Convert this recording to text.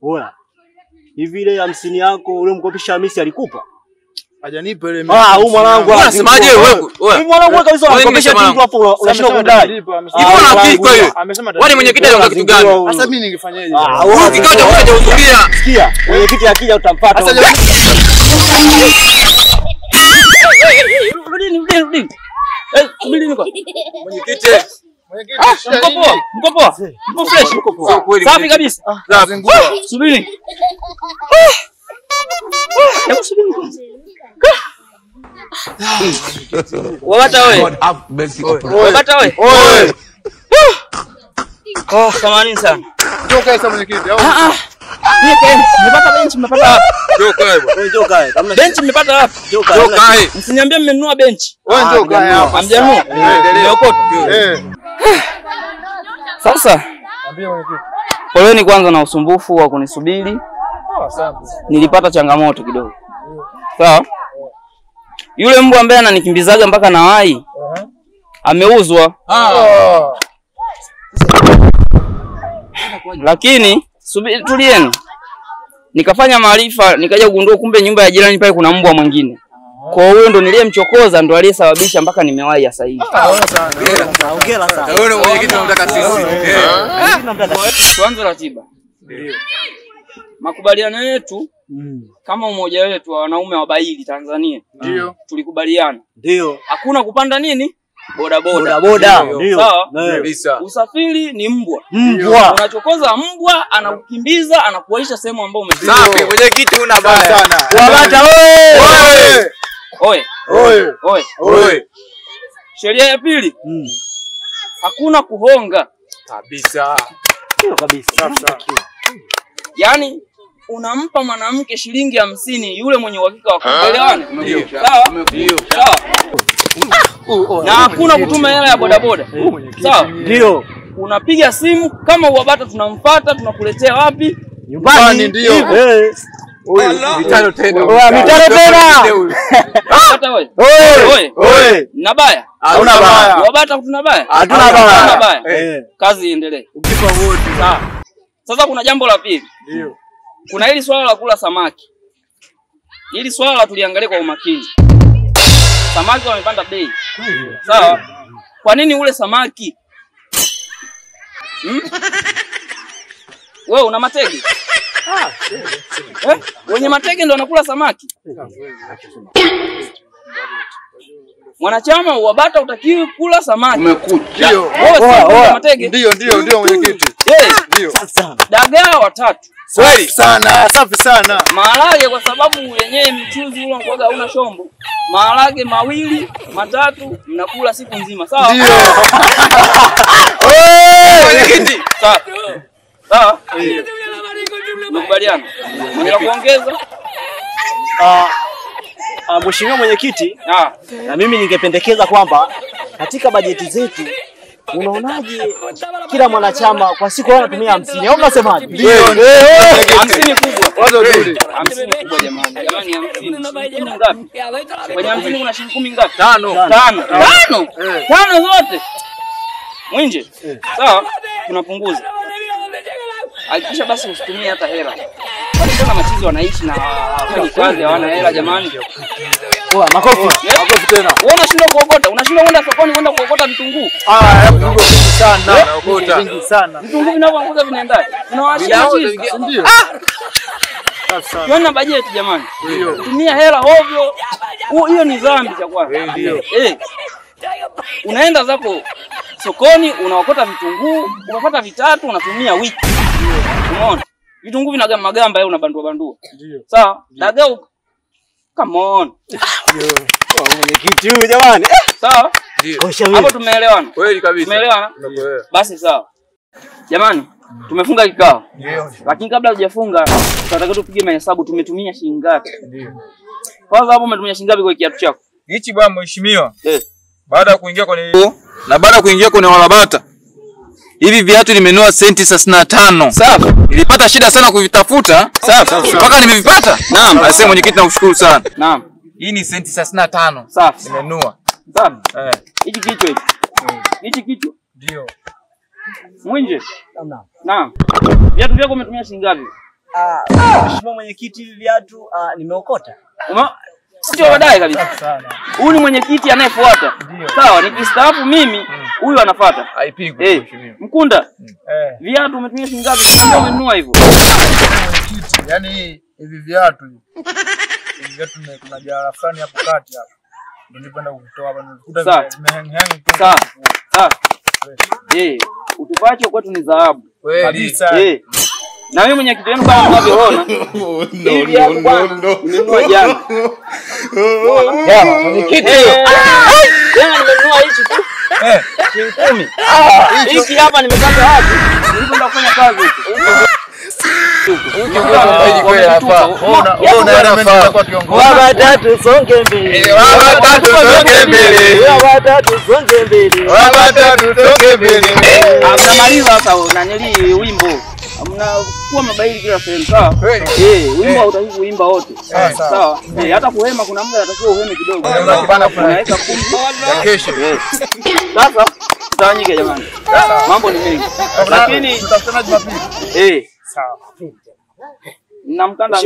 Oya. Hivi ile 50 yako ule mkopisha Hamisi alikupa? Hajanipa ile. Huyu mwanangu unasemaje wewe? Huyu mwanangu kabisa unamkopisha kitu hapo unashika kudai. Hivi unapigwa wewe. Wani mwenyekiti anaongea kitu gani? Sasa mimi ningefanyaje? Wewe kikaja hujahudhuria. Sikia, mwenyekiti akija utampata. Rudi. Subiri niko. Mwenyekiti. Mko poa? Mko fresh? Safi kabisa. Subiri. Wabata wewe. Wabata wewe. Kama nini sana? Toka sasa mwenyekiti. Nimepata benchi mmepata wapi? Njoo kae. Benchi mmepata wapi? Njoo kae. Msiniambie mmenunua benchi. Wewe njoo kae hapa. Hamjanunua? Nimeokota. Sasa Ambia mwenyekiti. poleni kwanza na usumbufu wa kunisubiri. Nilipata changamoto kidogo. Sawa? Yule mbwa ambaye ananikimbizaga mpaka nawai ameuzwa. Lakini tulieni. Nikafanya maarifa, nikaja kugundua kumbe nyumba ya jirani pale kuna mbwa mwingine. Kwa hiyo ndo niliyemchokoza ndo aliyesababisha mpaka nimewahi sasa hivi. Hongera sana. Wewe mwenyekiti unataka sisi. Tuanze ratiba. Ndio. Makubaliano yetu kama umoja wetu wa wanaume wa Baili Tanzania. Ndio. Tulikubaliana. Ndio. Hakuna kupanda nini? Bodaboda. Ndio. Sawa? Kabisa. Usafiri ni mbwa. Mbwa. Unachokoza mbwa, anakukimbiza, anakuaisha sehemu ambayo umefika. Safi, mwenyekiti una baya sana. Wabata wewe. Oye. Sheria ya pili. Hakuna kuhonga. Kabisa. Ndio kabisa. Yaani unampa mwanamke shilingi 50 yule mwenye uhakika wa kuelewana. Sawa? Sawa. Na hakuna kutuma hela ya bodaboda. Sawa? Ndio. Unapiga simu kama Wabata tunamfuata tunakuletea wapi? Nyumbani ndio. Mitano tena. Wabata wewe. Oye. Na baya? Hauna baya. Wabata tuna baya? Hatuna baya. Kazi iendelee. Ukifa wote. Sawa. Sasa kuna jambo la pili. Ndio. Kuna hili swala la kula samaki. Hili swala tuliangalia kwa umakini. Samaki wamepanda bei. Sawa? Kwa nini ule samaki? Wewe una matege? Wenye matege ndio wanakula samaki. Mwanachama wa Bata utakiwi kula samaki. Umekuja. Wewe si matege. Ndio mwenyekiti. Ndio. Dagaa watatu. Kweli sana, safi sana. Maharage kwa sababu yenyewe mchuzi ule unakuwa hauna shombo. Maharage mawili, matatu mnakula siku nzima. Sawa? Ndio. mwenyekiti. Sawa? Mkubaliana. Mwenye kuongeza? Mheshimiwa mwenyekiti, na mimi ningependekeza kwamba katika bajeti zetu unaonaje kila mwanachama kwa siku anatumia 50 au unasemaje? Ndio. 50 kubwa. Wazo zuri. 50 kubwa jamani. Jamani 50 ngapi? Kwenye 50 kuna shilingi 10 ngapi? 5. 5. 5 zote. Mwinje. Sawa? Tunapunguza. Hakikisha basi usitumie hata hela. Kuna machizi wanaishi na wafanya kazi hawana hela jamani. Makofi. Makofi tena. Wewe unashindwa kuokota, unashindwa kwenda sokoni kwenda kuokota vitunguu. Vitunguu vingi sana. Naokota. Vingi sana. Vitunguu vinavyoanguka vinaendaje? Tunawashia chizi. Ndio. Tuona bajeti jamani. Tumia hela ovyo. Hiyo ni dhambi cha kwanza. Ndio. Unaenda zako sokoni unaokota vitunguu, unapata vitatu unatumia wiki. Umeona? Vitunguu vina magamba yeye unabandua. Ndio. Sawa? Dagaa come on. Mwenyekiti huyu jamani. Sawa? Ndio. Hapo tumeelewana. Kweli kabisa. Tumeelewana? Basi sawa. Jamani, tumefunga kikao. Ndio. Lakini kabla hujafunga, tunataka tupige mahesabu tumetumia shilingi ngapi. Ndio. Kwanza hapo umetumia shilingi ngapi kwa kiatu chako? Hichi bwana mheshimiwa. Baada ya kuingia kwenye Walabata. Hivi viatu nimenunua senti 65. Safi. Nilipata shida sana kuvitafuta. Safi. Mpaka nimevipata. Naam. Asante mwenyekiti nakushukuru sana. Naam. Hii ni senti 65. Safi. Nimenunua. Safi. Hiki kichwa hiki. Hiki kichwa. Ndio. Mwinje. Naam. Viatu vyako umetumia shilingi ngapi? Mheshimiwa mwenyekiti, hivi viatu nimeokota. Sio baadaye kabisa. Huyu ni mwenyekiti anayefuata. Sawa, nikistaafu mimi, huyu anafuata. Haipigwi mheshimiwa. Mkunda. Viatu umetumia shilingi ngapi? Ndio umenunua hivyo. Mwenyekiti, yani hivi viatu kuna jara fulani hapo kati hapo. Ndio nipenda kutoa hapa nikuta zimehang tu. Sawa. Utupacho kwetu ni dhahabu. Kabisa. Na mimi mwenyekiti wenu kama mnavyoona. Hivi hapo bwana. Nimenunua jana. Mwenyekiti. Jana nimenunua hichi tu. Shilingi 10. Hiki hapa nimepata wapi? Nilikwenda kufanya kazi. Watatu songe mbele. Mnamaliza sasa unanili wimbo. Mnakuwa mabaili kila sehemu sawa? Wimbo hautaki kuimba wote. Sawa. Hata kuhema kuna muda atakiwa uheme kidogo. Unaweka pumzi ya kesho. Sasa tutawanyike jamani. Mambo ni mengi. Lakini tutakutana Jumapili. sawa. Na mkanda